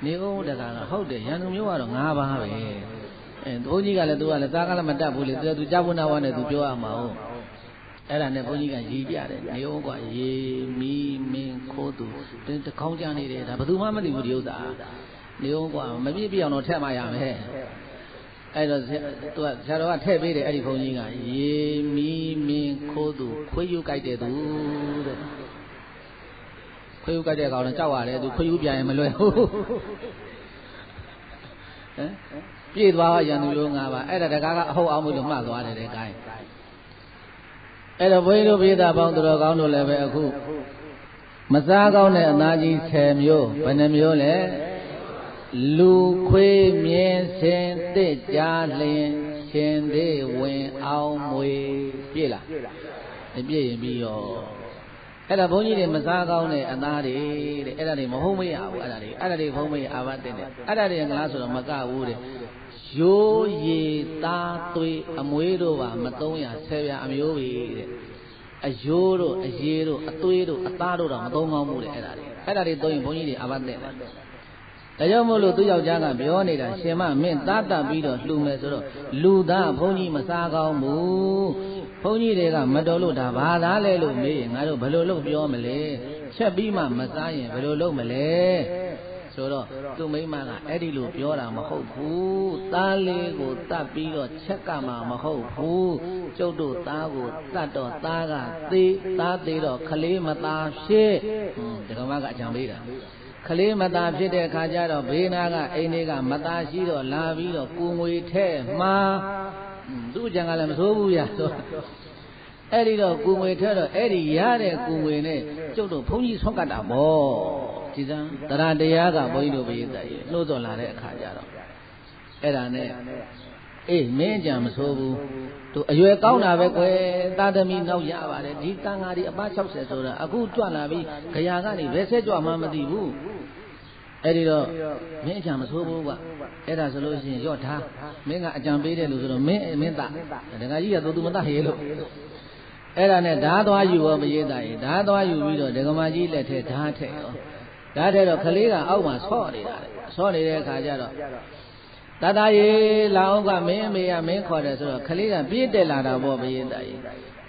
နေဦးတကာကဟုတ်တယ်ရန်သူမျိုးကတော့၅ပါးပဲဘုန်းကြီးကလည်းသူကလည်းသားကလည်းမတတ်ဘူးလေသူကြောက်ဝနာဝနဲ့သူပြောရမှာဟုတ်အဲ့ဒါနဲ့ဘုန်းကြီးကရည်ပြတယ်နေဦးကရေမီမင်းခိုးသူတခေါင်းကြနေတယ်ဒါဘယ်သူမှမသိဘူးဒီဥစ္စာနေဦးကမပြည့်ပြည့်အောင်တော့ထည့်မှရမယ်အဲ့တော့သူကဆရာတော်ကထည့်ပေးတယ်အဲ့ဒီဘုန်းကြီးကရေမီမင်းခိုးသူခွေးယူကြိုက်တယ်သူတဲ့ခွေးယူကြိုက်တဲ့ကောင်တော့ကြောက်ရတယ်သူခွေးယူပြန်ရင်မလွယ်ဘူးဟမ်ပြည့်သွားရန်သူလို၅ပါးအဲ့ဒါတကားကအဟုတ်အောင်လို့မှတ်သွားတယ်တဲ့ကိုင်းအဲ့တော့ဘုန်းကြီးတို့ပြည်သားပေါင်းသူတော်ကောင်းတို့လည်းပဲအခုမစားကောင်းတဲ့အနာကြီး10မျိုးဘယ်နှမျိုးလဲလူခွေးမြင်းစင်တစ်ကြားလင်ရှင်သေးဝင်အောင်မွေပြည့်လားပြည့်ရင်ပြီးရောအဲ့ဒါဘုန်းကြီးတွေမစားကောင်းတဲ့အသားတွေတဲ့အဲ့ဒါတွေမဟုတ်မရဘူးအဲ့ဒါတွေဘုန်းမရအာဘတ်တဲ့အဲ့ဒါတွေငလားဆိုတော့မကဘူးတဲ့ရိုးရည်သားသွေးအမွေးတို့ပါမ310ပြာအမျိုးပဲတဲ့အယိုးတို့အရေတို့အသွေးတို့အသားတို့တော့မသုံးကောင်းဘူးတဲ့အဲ့ဒါတွေသုံးရင်ဘုန်းကြီးတွေအာဘတ်တဲ့ဒါကြောင့်မို့လို့သူယောက်ျားကပြောနေတာရှင်မမင်းသားတက်ပြီးတော့လှူမယ်ဆိုတော့လူသားဘုန်းကြီးမစားကောင်းဘူးဘုန်းကြီးတွေကမတော်လို့ဒါဘာသာလဲလို့မေးရင်ငါတို့ဘယ်လိုလုပ်ပြောမလဲချက်ပြီးမှမစားရင်ဘယ်လိုလုပ်မလဲဆိုတော့သူမိမကအဲ့ဒီလိုပြောတာမဟုတ်ဘူးသားလေးကိုတတ်ပြီးတော့ချက်ကမှမဟုတ်ဘူးကျုပ်တို့သားကိုတတ်တော့သားကသေးသားသေးတော့ခလေးမသားဖြစ်ဒကမကအကြံပေးတာခလေးမသားဖြစ်တဲ့အခါကျတော့ဘေးနာကအိမ်တွေကမသားရှိတော့လာပြီးတော့ကိုငွေထဲမှာသူ့အကြံကလည်းမဆိုးဘူးရဆိုအဲ့ဒီတော့ကိုငွေထဲတော့အဲ့ဒီရတဲ့ကိုငွေနဲ့ကျုပ်တို့ဘုန်းကြီးဆွတ်ကတ်တာပေါ့ဒီစံတရားတရားကဘုန်းကြီးတို့ပြည်သက်ရေနှိုးတော်လာတဲ့အခါကျတော့အဲ့ဒါနဲ့အေးမင်းကြံမဆိုးဘူးသူအရွယ်ကောင်းတာပဲကွယ်သာသမီနောက်ရပါတယ်ဒီတန်ဃာဒီအပ60ဆိုတာအခုကြွလာပြီးခရာကနေဘယ်ဆက်ကြွမှမသိဘူးအဲ့ဒီတော့မင်းအကြံမဆိုးဘူးကွအဲ့ဒါဆိုလို့ရှိရင်ရော့ထားမင်းကအကြံပေးတယ်လို့ဆိုတော့မင်းသားဒကာကြီးကသူမသားဟေလို့အဲ့ဒါနဲ့ဓာသွားယူရောမရေးတာရေဓာသွားယူပြီးတော့ဒကမကြီးလက်ထဲဓာထည့်ရောဓာထည့်တော့ခလေးကအောက်မှာဆော့နေတာလေဆော့နေတဲ့အခါကျတော့တတရေလာအောင်ကမင်းအမေကမင်းခေါ်တယ်ဆိုတော့ခလေးကပြေးတက်လာတာပေါ့မရေးတာရေ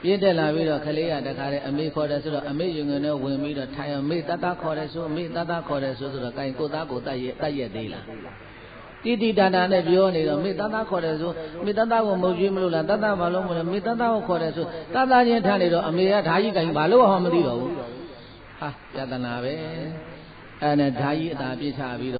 ပြေးတက်လာပြီးတော့ခလေးကတခါတည်းအမေခေါ်တယ်ဆိုတော့အမေယူငယ်နဲ့ဝင်ပြီးတော့ထိုင်အမေတတခေါ်တယ်ဆိုအမေတတခေါ်တယ်ဆိုတော့ကိုင်ကိုသားကိုတတ်ရက်သေးလားတိတိတတာနဲ့ပြောနေတော့မေတ္တာခေါ်တယ်ဆိုမေတ္တာကိုမဟုတ်ကျွေးမလို့လားတတဘာလို့မလဲမေတ္တာကိုခေါ်တယ်ဆိုတတချင်းထားနေတော့အမေကဓာကြီးကင်ဘာလို့မှမသိတော့ဘူးဟာယတနာပဲအဲ့နဲ့ဓာကြီးအသာပြစ်ချပြီး